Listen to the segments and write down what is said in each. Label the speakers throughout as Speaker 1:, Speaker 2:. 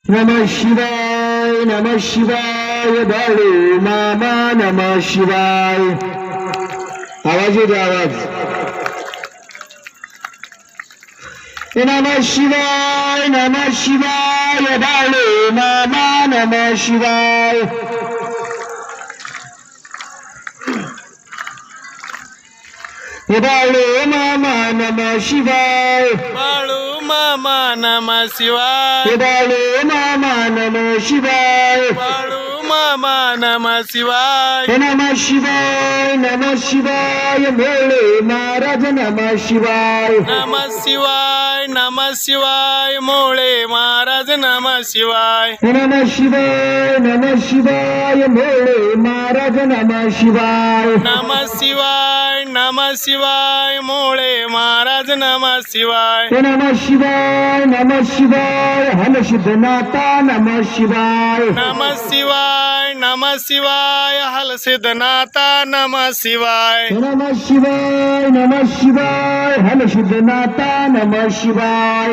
Speaker 1: नमः शिवाय नमः शिवाय बाळू मामा नमः शिवाय। आवाज येतो आवाज। नमः शिवाय बाळू मामा नमः शिवाय। बाळू मामा नमः शिवाय।
Speaker 2: बाळू मामा नमः शिवाय।
Speaker 1: बाळू मामा नमः शिवाय।
Speaker 2: बाळू मामा नमः शिवाय।
Speaker 1: नमः शिवाय भोले महाराज नमः शिवाय।
Speaker 2: नमः शिवाय नमः शिवाय मोळे महाराज नमः शिवाय।
Speaker 1: नमः शिवाय भोले महाराज नमः शिवाय।
Speaker 2: नमः शिवाय नमः शिवाय मोळे महाराज नमः शिवाय।
Speaker 1: नमः शिवाय हल सिद्धनाथा नमः शिवाय।
Speaker 2: नमः शिवाय हल सिद्धनाथा नमः शिवाय।
Speaker 1: नमः शिवाय हल सिद्धनाथा नमः शिवाय।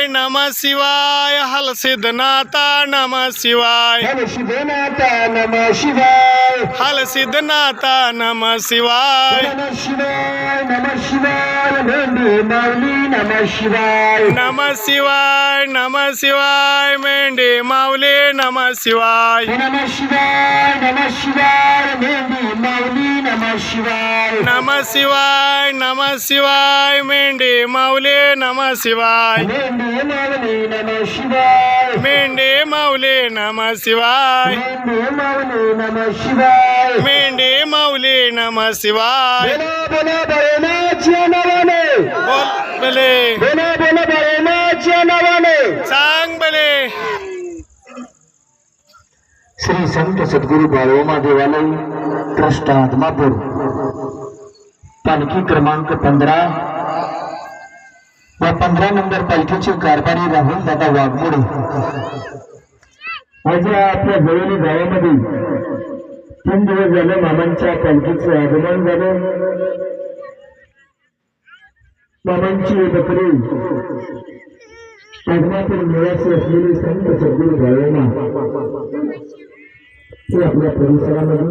Speaker 2: नमः शिवाय हल सिद्धनाथा नमः शिवाय।
Speaker 1: हल सिद्धनाथा नमः शिवाय।
Speaker 2: हल सिद्धनाथा नमः शिवाय।
Speaker 1: नमः शिवाय मेंढी माऊली नमः शिवाय।
Speaker 2: नमः शिवाय मेंढी माऊली नमः शिवाय।
Speaker 1: नमः शिवाय मेंढी माऊली नमः शिवाय।
Speaker 2: नमः शिवाय मेंढी माऊली नमः शिवाय।
Speaker 1: मेंढी माऊली नमः शिवाय।
Speaker 2: मेंढी माऊली नमः शिवाय।
Speaker 1: मेंढी माऊली नमः शिवाय।
Speaker 2: मेंढी माऊली नमः शिवाय।
Speaker 1: बोला भैरवनाथच्या नावाने।
Speaker 2: बोल बले
Speaker 1: बोला भैरवनाथच्या नावाने।
Speaker 2: सांग बले।
Speaker 1: श्री संत सद्गुरु बाळोमा देवालय ट्रस्ट आदमापूर पालखी क्रमांक 15 व 15 नंबर पालखीचे कारभारी राहुल दादा वाघमोडे आज आपल्या जवळी गावामध्ये 3 दिवस झाले मामांच्या पालखीचं आगमन झालं। मामांची बकरी आदमापूर निवासी असलेले संत सद्गुरु बाळोमा ते आपल्या परिसरामध्ये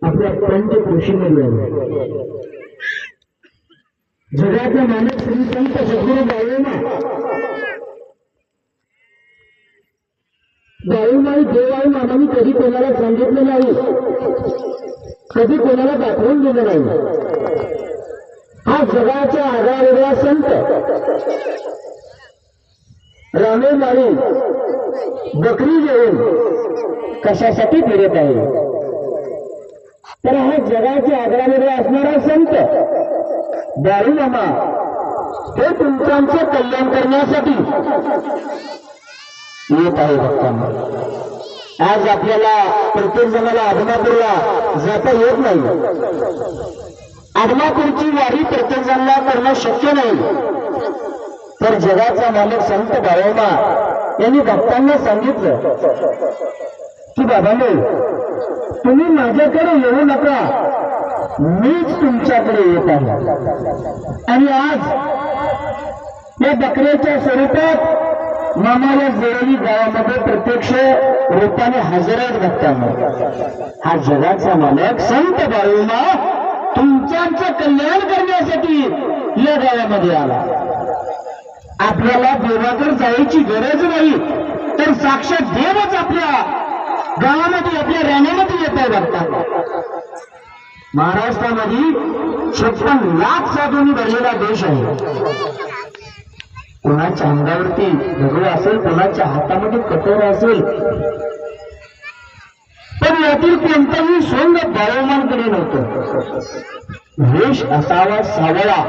Speaker 1: आपल्या पंचक्रोशीमध्ये आले। जगाचा मालक श्री संत सद्गुरु बाळूमाई देव आहे मामाने कधी कोणाला सांगितलं नाही, कधी कोणाला दाखवून दिलं नाही। हा जगाचा आगळा संत रामेमाळी बकरी घेऊन कशासाठी फिरत आहे? तर हा जगाचे आग्रावेगळा असणारा संत बाळू मामा हे तुमचं कल्याण करण्यासाठी येत आहे। भक्तांना आज आपल्याला प्रत्येक जणाला आदमापूरला जाता येत नाही। आदमापूरची वारी प्रत्येक जणाला करणं शक्य नाही। तर जगाचा मालक संत बाळोमा यांनी भक्तांना सांगितलं की बाबांनो तुम्ही माझ्याकडे येऊ नका, मीच तुमच्याकडे येत आहे। आणि आज या बकऱ्याच्या स्वरूपात मामाला जवळी गावामध्ये प्रत्यक्ष रूपाने हजर आहेत भक्तांना। हा जगाचा मालक संत बाळोमा तुमचं कल्याण करण्यासाठी या गावामध्ये आला। आपल्याला देवाकडे जायची गरज नाही, तर साक्षात देवच आपल्या गावामध्ये आपल्या राण्यामध्ये येत आहे भक्तांना। महाराष्ट्रामध्ये 56 लाख साधूंनी भरलेला देश आहे। कोणाच्या अंगावरती दगड असेल, कोणाच्या हातामध्ये कटोरा असेल, पण यातील कोणताही सोंग बाळोमांकडे नव्हतं। वेश असावा सावळा,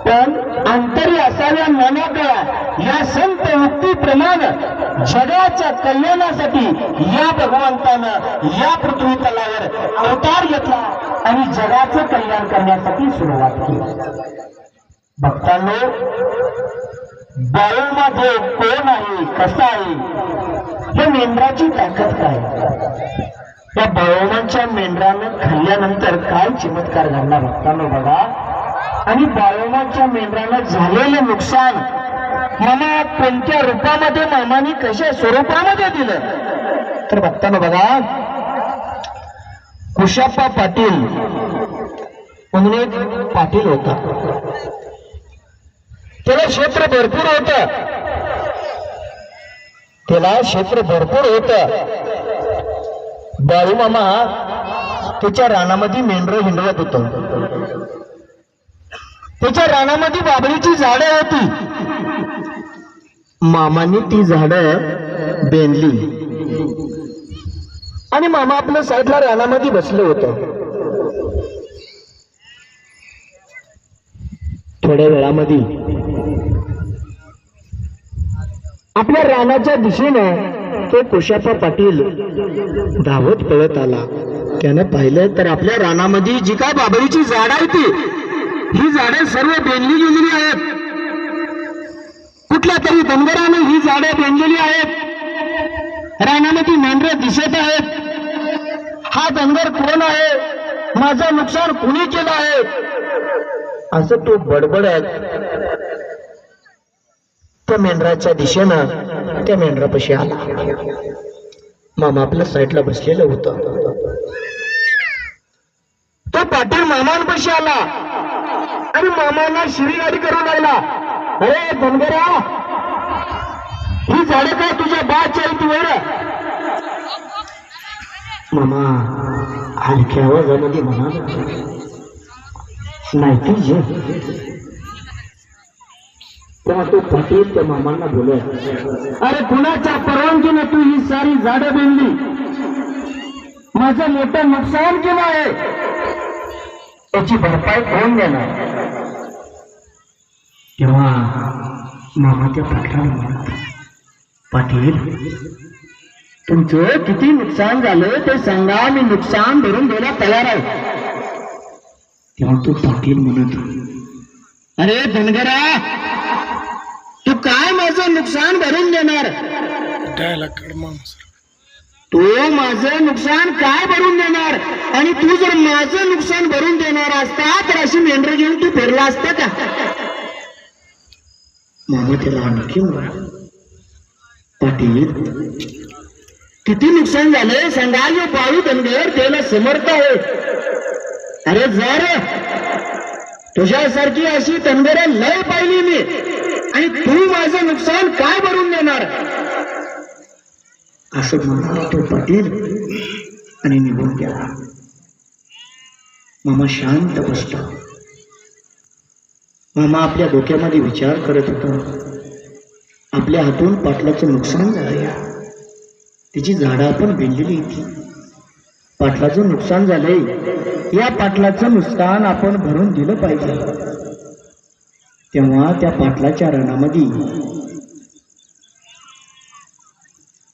Speaker 1: पण अंतरी असाव्या नानाकळा। या संत मुक्तीप्रमाणे जगाच्या कल्याणासाठी या भगवंतानं या पृथ्वी तलावर अवतार घेतला आणि जगाचं कल्याण करण्यासाठी सुरुवात केली। भक्तांनो, बाळोमा देव कोण आहे, कसा आहे, हे मेंढराची ताकद काय? या बाळोमांच्या मेंढरानं खाल्ल्यानंतर काय चमत्कार घडला भक्तांनो बघा। आणि बाळोमाच्या मेंढरानं झालेले नुकसान मामा कोणत्या रूपामध्ये मामाने कशा स्वरूपामध्ये दिलं तर बघताना बघा कुशाप्पा पाटील म्हणून एक पाटील होता. त्याला क्षेत्र भरपूर होत. बाळू मामा त्याच्या रानामध्ये मेंढरं हिंडवत होत. त्याच्या रानामध्ये बाबळीची झाडं होती. मामाने ती झाडं बेनली आणि मामा आपल्या साईडला रानामध्ये बसले होते. थोड्या वेळामध्ये आपल्या रानाच्या दिशेनं तो कुशाप्पा पाटील धावत पळत आला. त्यानं पाहिलं तर आपल्या रानामध्ये जी काय बाबळीची झाडं होती ही झाडं सर्व बेनली गेलेली आहेत. कुठल्या तरी धनगरानं ही झाडं बेनलेली आहेत. रानामध्ये मेंढरं दिसत आहेत. हा धनगर कोण आहे, माझं नुकसान कुणी केलं आहे असं तो बडबडत त्या मेंढराच्या दिशेनं त्या मेंढरापाशी आला. मामा आपल्या साईडला बसलेलं होतं. तो पाटील मामांपाशी आला आणि मामांना शिवीगाळी करू लागला. अरे धनगरा, ही झाडं काय तुझ्या बाच्या इथे वर? मामा हलक्या आवाजामध्ये म्हणाला, नाही तुझे. तेव्हा तो पाटील त्या मामांना बोलत, अरे कुणाच्या परवानगीने तू ही सारी झाडं बेनली? माझं मोठं नुकसान केलं आहे, त्याची भरपाई कोण देणार? तेव्हा मामा त्या पाटलाला म्हणत, पाटील तुमचं किती नुकसान झालं ते सांगा, मी नुकसान भरून द्यायला तयार आहे. तेव्हा तो पाटील म्हणत, अरे धनगरा, तू काय माझं नुकसान भरून देणार? तू माझं नुकसान काय भरून देणार? आणि तू जर माझं नुकसान भरून देणार असता तर अशी मेंढरं घेऊन तू फिरला असता का? मामा त्याला आणखी म्हणाला, पाटील किती नुकसान झालंय सांगा, जो बाळू धनगर त्याला समर्थ आहे. अरे जर तुझ्यासारखी अशी धनगर लय पाहिली मी, आणि तू माझं नुकसान काय भरून देणार? असं म्हणाला तो पाटील आणि निघून गेला. मामा शांत बसला. मामा आपल्या डोक्यामध्ये विचार करत होता, आपल्या हातून पाटलाचं नुकसान झालं, तिची झाडं आपण बेनलेली होती. पाटलाचं नुकसान झालंय, या पाटलाचं नुकसान आपण भरून दिलं पाहिजे. तेव्हा त्या पाटलाच्या रानामध्ये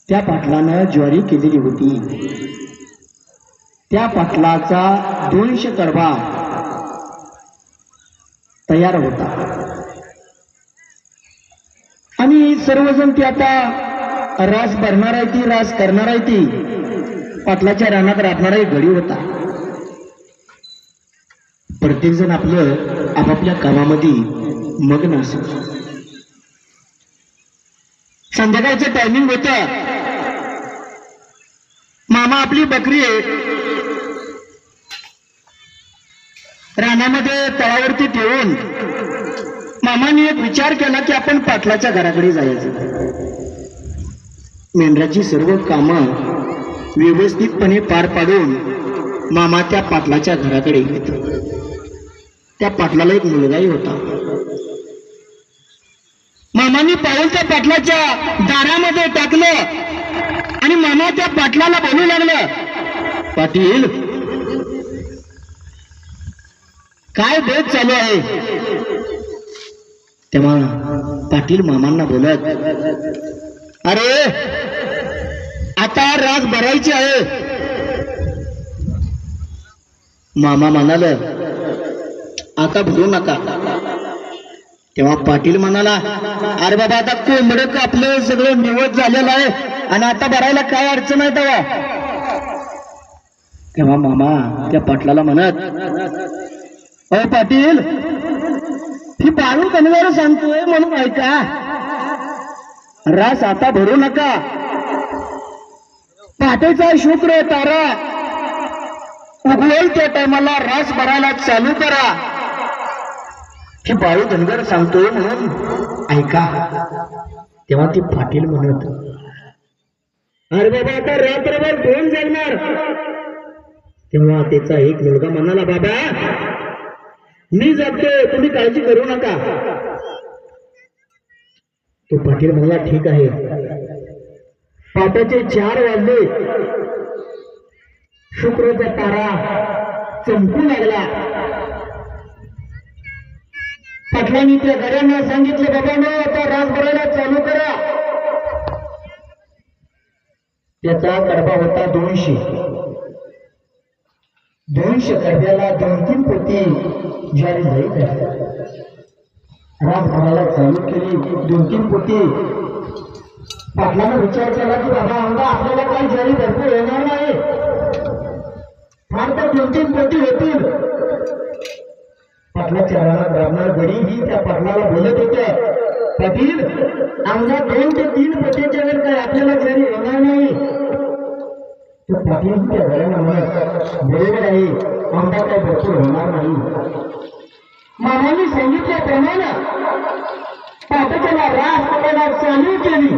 Speaker 1: त्या पाटलानं ज्वारी केलेली होती. त्या पाटलाचा 200 कडबा तयार होता आणि सर्वजण ते आता रास भरणार आहे, ती रास करणार आहे. ती पाटलाच्या रानात राहणारा एक गडी होता. प्रत्येक जण आपलं आपापल्या कामामध्ये मग्न असत. संध्याकाळचं टायमिंग होतं. मामा आपली बकरी रानामध्ये तळावरती ठेवून मामाने एक विचार केला की आपण पाटलाच्या घराकडे जायचं. मेंढराची सर्व कामं व्यवस्थितपणे पार पाडून मामा त्या पाटलाच्या घराकडे गेले. त्या पाटलाला एक मुलगाही होता. मामाने पाऊल त्या पाटलाच्या दारामध्ये टाकलं आणि मामा त्या पाटलाला बोलू लागलं, पाटील काय बेत चालू आहे? तेव्हा पाटील मामांना बोलत, अरे आता रास भरायची आहे. मामा म्हणाल, आता भरू नका. तेव्हा पाटील म्हणाला, अरे बाबा आता कोंबड आपलं सगळं निवड झालेलं आहे आणि आता भरायला काय अडचण आहे तेव्हा मामा त्या पाटलाला म्हणत, अ पाटील ही बाळू कन्वर सांगतोय म्हणून ऐका. रास आता भरू नका. पहाटेचा शुक्र तारा उगवेल त्या टायमाला रास भरायला चालू करा. हे बाळू धनगर सांगतोय म्हणून ऐका. तेव्हा ती पाटील म्हणत, अरे बाबा आता रात्रभर कोण जगणार. तेव्हा त्याचा एक मुलगा म्हणाला, बाबा मी जगतोय, तुम्ही काळजी करू नका. तो पाटील म्हणला, ठीक आहे. पहाटेचे 4 वाजले. शुक्रचा तारा चमकू लागला. पाटलांनी त्या गड्यांना सांगितले, बाबांनो आता रास भरायला चालू करा. त्याचा कडबा होता 200. 200 कडब्याला 2-3 पोती ज्वारी जाईल. रास भरायला चालू केली. 2-3 पोती. पाटलानं विचार केला की बाबा आमदा आपल्याला काही ज्वारी भरपूर येणार नाही, फार तर 2-3 पोती होतील. पाटलाच्या रानात राबणार गडी ही त्या पाटलाला बोलत होते, पाटील आमदा 2 ते 3 पोतीच्या वर काय आपल्याला ज्वारी येणार नाही. तो पाटील त्या गड्यांना म्हणत, बरोबर आहे, आमदा काय भरपूर होणार नाही. मामांनी सांगितल्याप्रमाणे पाटलाला रास करायला चालू केली.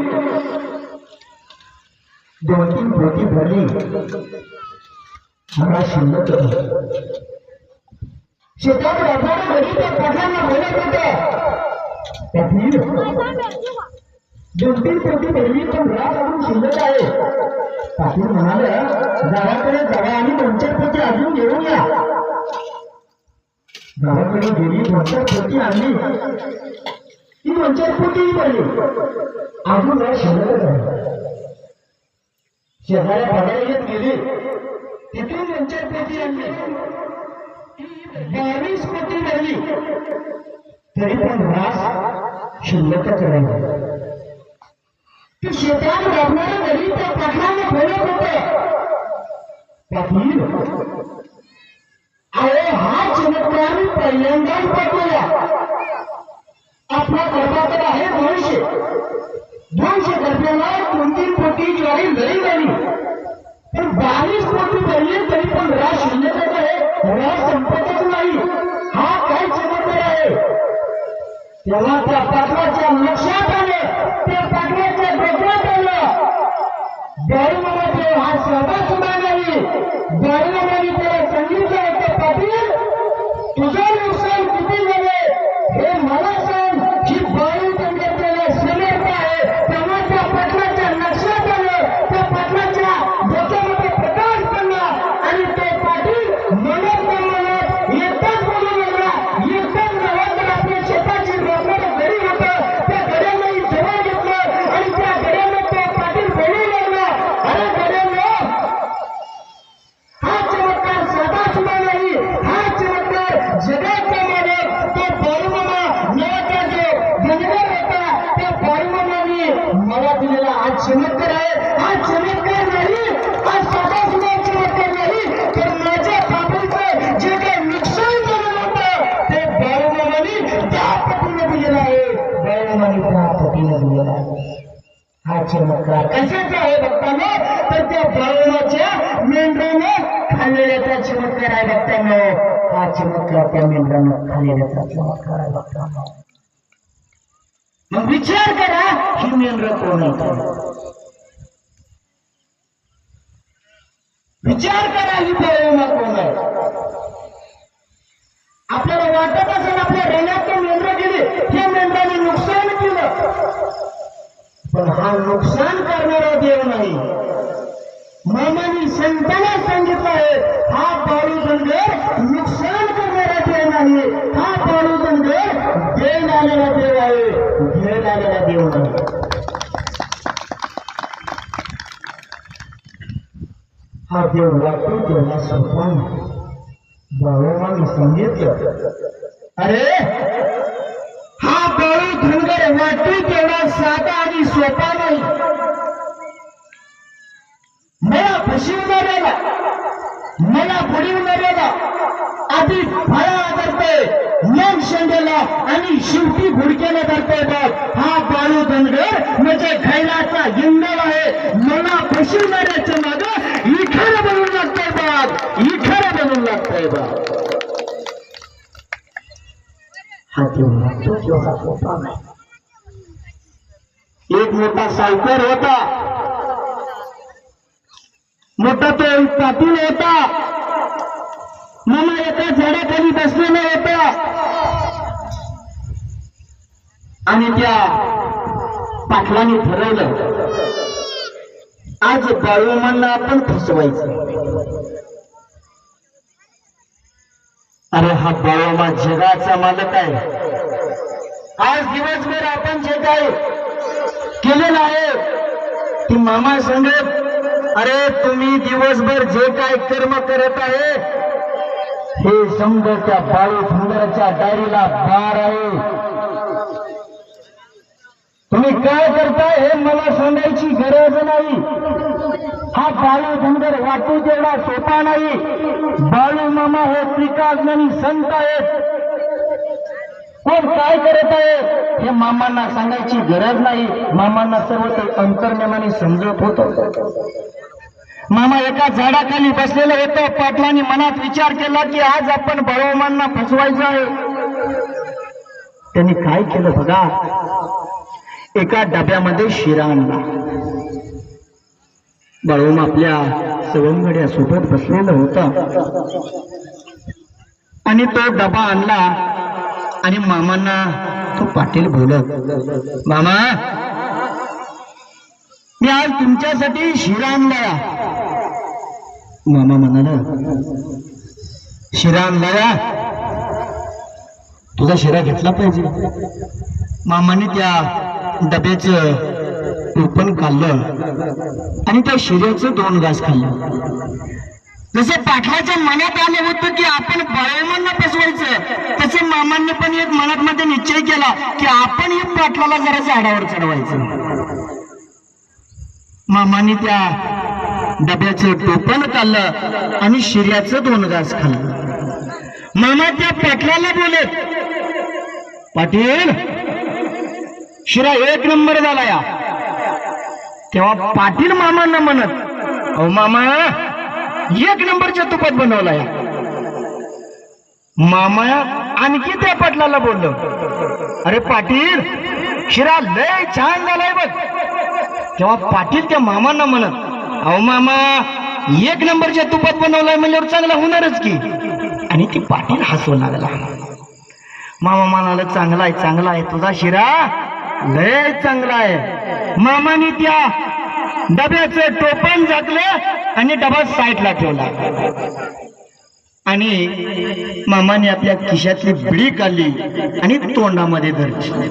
Speaker 1: 2-3 पोती भरली. मला शिल्लक शेतात राहणाऱ्या घरी त्या पाटलांना बोलत होते, पाटील 2-3 पोती भरली पण रास अजून शिल्लक आहे. पाटील म्हणाले, गावाकडे जावा आणि 2-4 पोती अजून घेऊन या. गावाकडे गेली, 2-4 पोती आणली. ती 2-4 पोती भरली. अजून रास शिल्लक आहे. शेजाऱ्या बाजारात गेली, तिथून 2-4 पोती आणली. 22 पोती भरली. तरी पण रास शिल्लकच राहिला. ती शेतात राबणाऱ्या घरी त्या पाटलाने बोलत होते, पाटील अरे हा चमत्कार मी पहिल्यांदाच पाठवला. आपला गरबाकडे आहे 200 गरब्याला 2-3 पोती ज्वारी लई झाली. पण 22 पोती भरली तरी पण रास शिल्लकच आहे. रास संपतच नाही. हा काय चमत्कार आहे. तेव्हा त्या पाटलाच्या लक्षात आले, त्या पाटलाच्या डोक्यात आलं, बाळूमामादेव हा साधा सुद्धा नाही. बाळूमामाने त्याला सांगितलं होतं, पाटील तुझं नुकसान किती झाले हे मला सांग. ही बाळू धनगर त्याला समर्थ आहे. तेव्हा त्या पाटलाच्या लक्षात आलं, त्या पाटलाच्या डोक्यामध्ये प्रकाश पडला आणि तो पाटील म्हणत एकटाच बोलू लागला. एकटाच गावात आपल्या शेताची रोखणारं घरी होतं. त्या घड्यालाही जवळ घेतलं आणि त्या घड्याला तो पाटील बोलू लागला, अरे घड्याला हा चमत्कार साधा सुद्धा नाही. हा चमत्कार जगाचा मालक तो बाळूमामा नावाचा जो धनगर होता, त्या बाळूमामाने मला दिलेला हा चमत्कार आहे. हा चमत्कार नाही, हा साधा सुद्धा चमत्कार नाही, तर माझ्या बाबूचं जे काही नुकसान झालं होतं ते बाळूमामाने 10 पटीने दिलेलं आहे. बाळूमामाने 10 पटीने दिलेला आहे. हा चमत्कार कशाचा आहे भक्तांनो, तर त्या बाळूमाच्या मेंढरानं खाल्लेल्याचा चमत्कार आहे भक्तांनो. हा चमत्कार त्या मेंढरानं खाल्लेल्याचा चमत्कार आहे भक्तांनो. मग विचार करा, ही मेंढर कोण आहे. विचार करा, ही बाळूमा कोण आहे. आपल्याला वाटत असेल आपल्या रण्यात तो मेंढर गेली, त्या मेंढराने नुकसान केलं, पण हा नुकसान करणारा देव नाही. मामानी संतांना सांगितलं आहे, हा बाळू धनगर नुकसान करणारा देव नाही. हा बाळू धनगर देव आलेला देव आहे, देव आलेला देव नाही. हा देव वाटतो तेव्हा सोपान. बाळूमाने सांगितलं, अरे हा बाळू धनगर वाटतो तेवढा साधा आणि सोपा नाही. मला फसवणाऱ्याला, मला बुडवणाऱ्याला आधी फळा करते, मग शेंड्याला आणि शेवटी घुडक्याला धरतोय बघ. हा बाळू धनगर म्हणजे खैराचा हिंदल आहे. मला फसवणाऱ्याच्या माग इखारा बनवून लागतोय बघ, इखारा बनवून लागतोय बघ. हा तेवढा सोपा नाही. एक मोठा सावकार होता, मोठा तो पाटील होता. मामा एका झाडाखाली बसलेला होता आणि त्या पाटलाने ठरवलं आज बाळूमांना आपण फसवायचं. अरे हा बाळूमा जगाचा मालक आहे. आज दिवसभर आपण जे काय केलेलं आहे ती मामा सांगत, अरे तुम्ही दिवसभर जे काय कर्म करत आहे हे समजा त्या बाळू धनगरच्या डायरीला बार आहे. तुम्ही काय करताय हे मला सांगायची गरज नाही. हा बाळू धनगर वाटू तेवढा सोपा नाही. बाळू मामा हे त्रिकाज्ञानी संत आहेत. कोण काय करत आहे हे मामांना सांगायची गरज नाही. मामांना सर्व ते अंतर्ज्ञानाने समजत होतं. मामा एका झाडाखाली बसलेलं होतं. पाटलांनी मनात विचार केला की आज आपण बाळूमांना फसवायचं आहे. त्यांनी काय केलं बघा, एका डब्यामध्ये शिरा आणला. बाळूम आपल्या सवंगड्या सोबत बसलेलं होता आणि तो डबा आणला आणि मामांना तो पाटील बोलत, मामा मी आज तुमच्यासाठी शिरा आणलाय. मामा म्हणाला, शिरा आणलाय, तुझा शिरा घेतला पाहिजे. मामाने त्या डब्याचं टोपण खाल्लं आणि त्या शिऱ्याचं 2 घास खाल्लं. जसं पाटलाच्या मनात आलं होतं की आपण बाळूमांना फसवायचं, तसं मामांनी पण एक मनात मध्ये निश्चय केला की आपण हे पाटलाला जरा झाडावर चढवायचं. मामांनी त्या डब्याचं टोपण खाल्लं आणि शिऱ्याचं 2 घास खाल्लं. मामा त्या पाटलाला बोलत, पाटील शिरा 1 नंबर झाला या. तेव्हा पाटील मामांना म्हणत, अहो मामा 1 नंबरच्या तुपात बनवला या. मामा आणखी त्या पाटलाला बोललो, अरे पाटील शिरा लय छान झालाय बघ. तेव्हा पाटील त्या मामांना म्हणत, अहो मामा 1 नंबरच्या तुपात बनवलाय म्हणल्यावर चांगला होणारच की. आणि ती पाटील हसू लागला. मामा म्हणाला, चांगला आहे चांगला आहे, तुझा शिरा लय चांगला आहे. मामाने त्या डब्याचं टोपण झाकलं आणि डबा साईडला ठेवला आणि मामाने आपल्या खिशातली बिडी काढली आणि तोंडामध्ये धरली.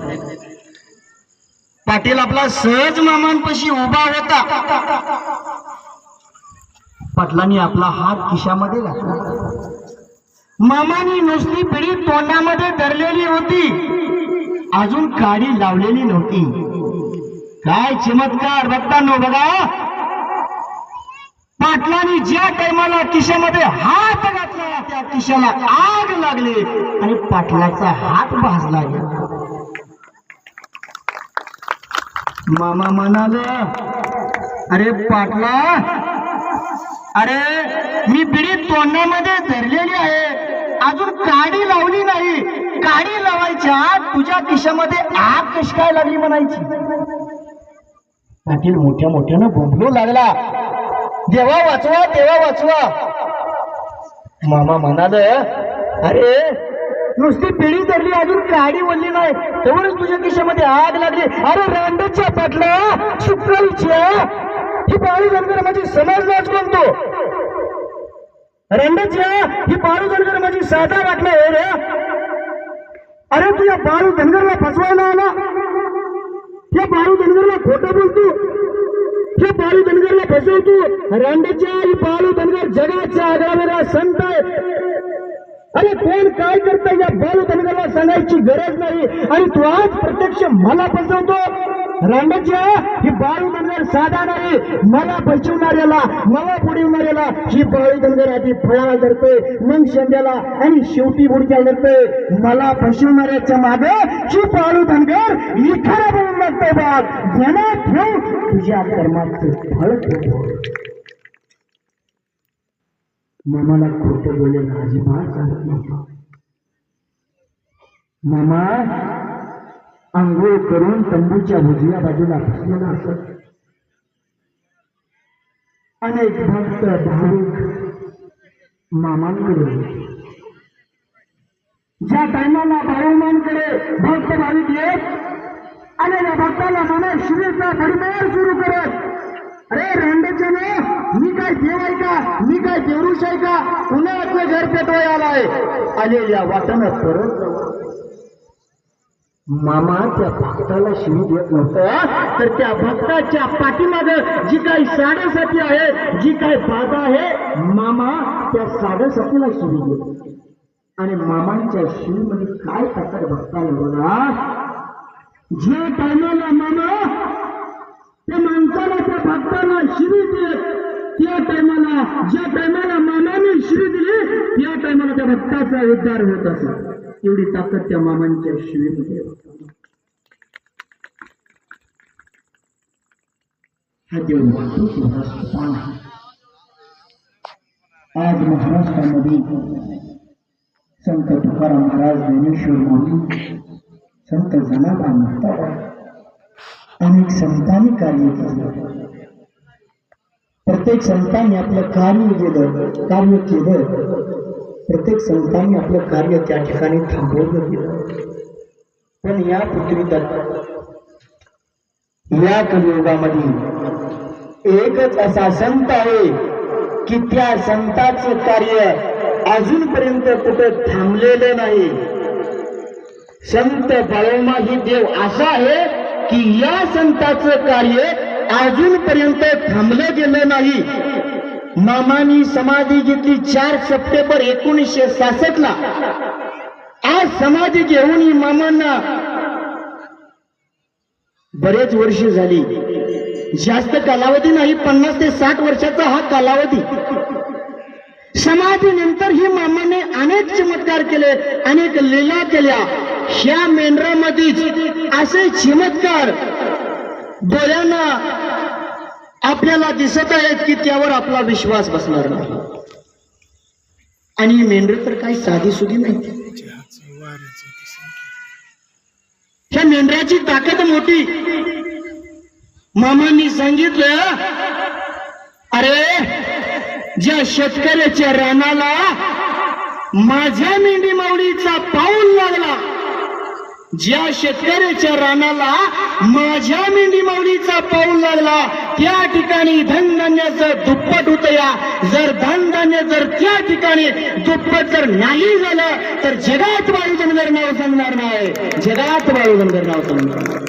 Speaker 1: पाटील आपला सहज मामांपाशी उभा होता. पाटलांनी आपला हात खिशामध्ये घातला. मामानी नुसती बिडी तोंडामध्ये धरलेली होती, अजून काडी लावलेली नव्हती. काय चमत्कार बघताना बघा. पाटलांनी ज्या टायमाला खिशामध्ये हात घातला त्या खिशाला आग लागली आणि पाटलाचा हात भाजला गेला. मामा म्हणाले, अरे पाटला, अरे मी बिडी तोंडामध्ये धरलेली आहे, अजून काडी लावली नाही. काडी लावायच्या तुझ्या खिशामध्ये आग कशी काय लागली म्हणायची. पाटील मोठ्या मोठ्यानं बोंबलू लागला, देवा वाचवा देवा वाचवा. मामा म्हणाले, अरे नुसती पिढी धरली, अजून काडी वळली नाही, तेवढच तुझ्या खिशामध्ये आग लागली. अरे रांडच्या पाटला, शुक्राईच्या ही बाळू धनगर माझी समजलाच म्हणतो. रांडच्या ही बाळू धनगर माझी साधा वाटला आहे रे. अरे तू या बाळू धनगरला फसवायला आला, या बाळू धनगरला खोटं बोलतो, या बाळू धनगरला फसवतो. रांडच्या ही बाळू धनगर जगाचा आगळावेगळा संत आहे. अरे कोण काय करता या बाळू धनगरला सांगायची गरज नाही आणि तू आज प्रत्यक्ष मला फसवतो. रांडाच्या ही बाळू धनगर साधा नाही, मला बचवणाऱ्याला मला बुडवणाऱ्याला ही बाळू धनगर आधी फळाला धरतोय, मग शेंड्याला आणि शेवटी बुडक्याला धरतोय. मला फसवणाऱ्याच्या मागे ही बाळू धनगर इखारा बनून लागतोय. बाग ध्यानात ठेव, तुझ्या कर्माचं फळ ठेव. मामाला खोटं बोलायला अजिबात चालत नव्हतं. मामा आंघोळ करून तंबूच्या उजव्या बाजूला बसलेला असत. अनेक भक्त भाविक मामांकडे, ज्या टायमाला बाळूमांकडे भक्त भाविक येत आणि या भक्ताला मामा शिवीचा परिमार सुरू करत, अरे रांडेच्या ना, मी काय देव आहे का, मी काय देवरुष आहे का, कुणाचं घर पेटवाय आलाय, आलेल्या वाटणं परत. मामा त्या भक्ताला शिवी देत नव्हतं, तर त्या भक्ताच्या पाठीमाग जी काही साडेसाती आहे, जी काही बाधा आहे, मामा त्या साडेसातीला शिवी देत. आणि मामांच्या शिवीमध्ये काय करतात भक्ताला बघा. जे टायमाला मामा त्या माणसाला त्या भक्ताला शिवी देत, त्या टायमाला ज्या टायमाला मामाने शिवी दिली, त्या टायमाला त्या भक्ताचा उद्धार होत असे. एवढी ताकद त्या मामांच्या शिवीमध्ये होती. हा देव महाराष्ट्र आज महाराष्ट्रामध्ये संत तुकाराम महाराज, ज्ञानेश्वर माऊली, संत जनाबाई मुक्ताबाई अनेक संतांनी कार्य केलं. प्रत्येक संतांनी आपलं कार्य केलं. प्रत्येक संतांनी आपलं कार्य त्या ठिकाणी थांबवलं गेलं. पण या पृथ्वीतत या कलियुगामध्ये एकच असा संत आहे की त्या संताचं कार्य अजूनपर्यंत कुठं थांबलेलं नाही. संत बाळोमा ही देव असा आहे की या संताचं कार्य अजूनपर्यंत थांबलं गेलं नाही. मामानी समाधी घेतली 4 सप्टेंबर 1966 ला. आज समाधी घेऊन मामांना बरेच वर्ष झाली. जास्त कालावधी नाही, 50 ते 60 वर्षाचा हा कालावधी. समाधीनंतर ही मामाने अनेक चमत्कार केले, अनेक लीला केल्या. ह्या मेंढरामध्येच असे चमत्कार डोळ्यांना आपल्याला दिसत आहेत की त्यावर आपला विश्वास बसणार नाही. आणि मेंढर तर काही साधी सुधी नाही. ह्या मेंढराची ताकद मोठी. मामांनी सांगितलं, अरे ज्या शेतकऱ्याच्या रानाला माझ्या मेंढी माऊलीचा पाऊल लागला, ज्या शेतकऱ्याच्या रानाला माझ्या मेंढी माऊलीचा पाऊल लागला, त्या ठिकाणी धनधान्याचं दुप्पट होतं. या जर धनधान्य जर त्या ठिकाणी दुप्पट जर नाही झालं तर जगात बाळू धनगर नाव सांगणार नाही. जगात बाळू धनगर नाव सांगणार नाही.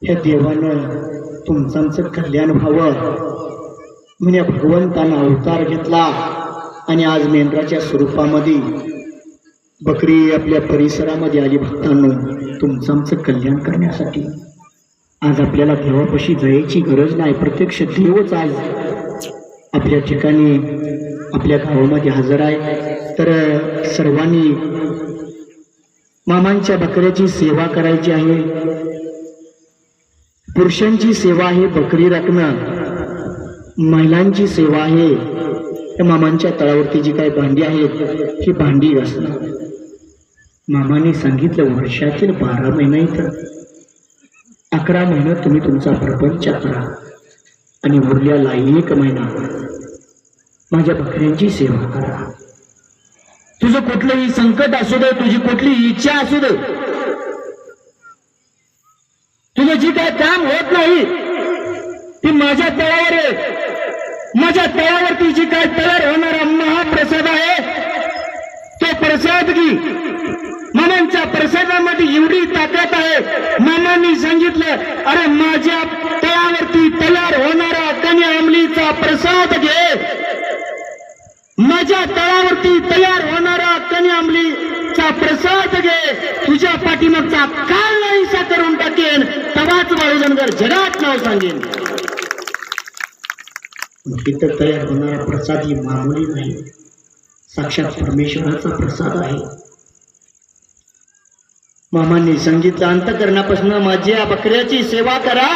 Speaker 1: हे देवानं तुमचं आमचं कल्याण व्हावं म्हणजे भगवंतानं अवतार घेतला आणि आज मेंढराच्या स्वरूपामध्ये बकरी आपल्या परिसरामध्ये आली. भक्तांनो, तुमचं आमचं कल्याण करण्यासाठी आज आपल्याला देवापाशी जायची गरज नाही. प्रत्यक्ष देवच आज आपल्या ठिकाणी आपल्या गावामध्ये हजर आहे. तर सर्वांनी मामांच्या बकऱ्याची सेवा करायची आहे. पुरुषांची सेवा आहे बकरी राखणं, महिलांची सेवा आहे त्या मामांच्या तळावरती जी काही भांडी आहेत ही भांडी घासणं. मामाने सांगितलं वर्षातील 12 महिने तर 11 महिने तुम्ही तुमचा प्रपंच करा आणि उरल्याला 1 महिना माझ्या बकऱ्यांची सेवा करा. तुझं कुठलंही संकट असू दे, तुझी कुठली इच्छा असू दे, तुझं जी काय काम होत नाही ती माझ्या तळावर आहे. माझ्या तळावरती जी काय तयार होणारा महाप्रसाद आहे तो प्रसाद घे. मामांच्या प्रसादामध्ये एवढी ताकद आहे. मामांनी सांगितलं, अरे माझ्या तळावरती तयार होणारा कन्या अंमलीचा प्रसाद घे. माझ्या तळावरती तयार होणारा कन्या अंमली पाठीमागचा प्रसाद घे, तुझ्या पाठीमागचा काल नाहीसा करून टाकेन, तवाच बाळूधनगर जगात नाव सांगेन. तिथं तयार होणारा प्रसाद ही मामूली नाही, साक्षात परमेश्वराचा प्रसाद आहे. मामांनी सांगितलं, अंतकरणापासून माझ्या बकऱ्याची सेवा करा.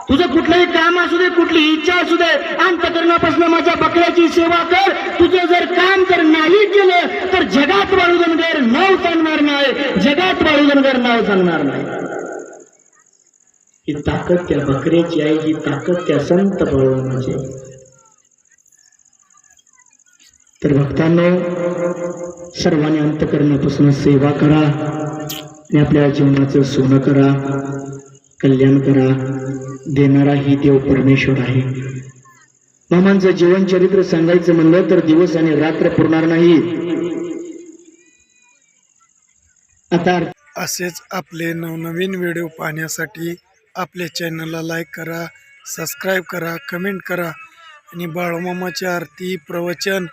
Speaker 1: तुझं कुठलंही काम असू दे, कुठली इच्छा असू दे, अंतकरणापासून माझ्या बकऱ्याची सेवा कर. तुझं जर काम जर नाही केलं तर जगात बाळूधनगर नाव सांगणार नाही, जगात बाळूधनगर नाव सांगणार नाही. ही ताकद त्या बकऱ्याची आहे, ही ताकद त्या संत बाळूमामाची आहे. तर भक्तांनो, सर्वांनी अंतकरणापासून सेवा करा आणि आपल्या जीवनाचं सोनं करा, कल्याण करा. देणारा ही देव परमेश्वर आहे. मामांचं जीवन चरित्र सांगायचं म्हणलं तर दिवस आणि रात्र पुरणार नाही. आता
Speaker 2: असेच आपले नवनवीन व्हिडिओ पाहण्यासाठी आपल्या चॅनलला लाईक करा, सबस्क्राईब करा, कमेंट करा आणि बाळूमामाची आरती, प्रवचन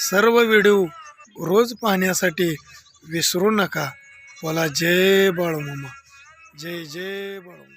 Speaker 2: सर्व व्हिडिओ रोज पाहण्यासाठी विसरू नका. बोला जय बाळूमामा, जय जय बाळूमामा.